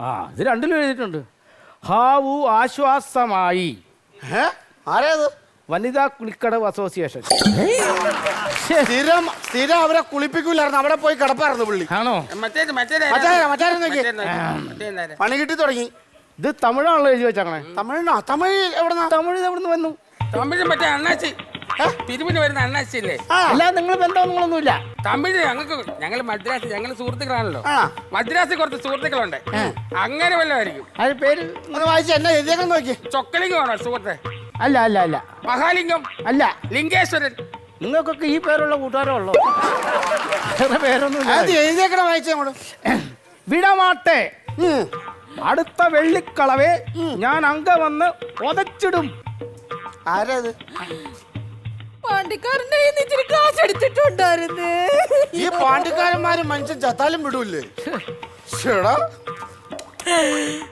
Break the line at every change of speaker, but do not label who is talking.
ആ ഇത് രണ്ടിലും എഴുതിയിട്ടുണ്ട്. ഹാവു ആശ്വാസമായി.
ആരേത്?
വനിതാ കുളിക്കടവ് അസോസിയേഷൻ.
സ്ഥിരം അവരെ കുളിപ്പിക്കൂലായിരുന്നു, അവിടെ പോയി കിടപ്പായിരുന്നു പുള്ളി.
ആണോ?
പണി കിട്ടി തുടങ്ങി.
ഇത് തമിഴാണല്ലോ എഴുതി വെച്ചാണേ.
തമിഴിനോ? തമിഴ്
എവിടുന്ന് വന്നു?
തമിഴ് മറ്റേ അണ്ണാച്ചി, പിരിവിന് വരുന്ന അണ്ണാച്ചി അല്ലേ?
അല്ല നിങ്ങൾ ബന്ധമൊന്നുമില്ല.
തമിഴ് ഞങ്ങൾ മദ്രാസ്, ഞങ്ങൾ സുഹൃത്തുക്കളാണല്ലോ. മദ്രാസിൽ കുറച്ച് സുഹൃത്തുക്കളുണ്ട്, അങ്ങനെ വല്ലതായിരിക്കും.
അതിന് പേര്
വായിച്ച എന്നെ എഴുതിയേക്കാൻ നോക്കി.
ചൊക്കലിംഗം ആണോ സുഹൃത്തെ?
അല്ല അല്ല അല്ല.
മഹാലിംഗം
അല്ല.
ലിംഗേശ്വരൻ.
നിങ്ങൾക്കൊക്കെ ഈ പേരുള്ള കൂട്ടുകാരോ ഉള്ളോ? വേറെ പേരൊന്നും
എഴുതിയേക്കണ വായിച്ചോട്.
വിടമാട്ടെ, അടുത്ത വെള്ളിക്കളവേ ഞാൻ അങ്ക വന്ന് ഒതച്ചിടും.
ആരത്?
പാണ്ടിക്കാരന്റെ ഇച്ചിരി കാശ് എടുത്തിട്ടുണ്ടായിരുന്നു.
ഈ പാണ്ടിക്കാരന്മാര് മനുഷ്യൻ ചത്താലും വിടൂല്ലേ?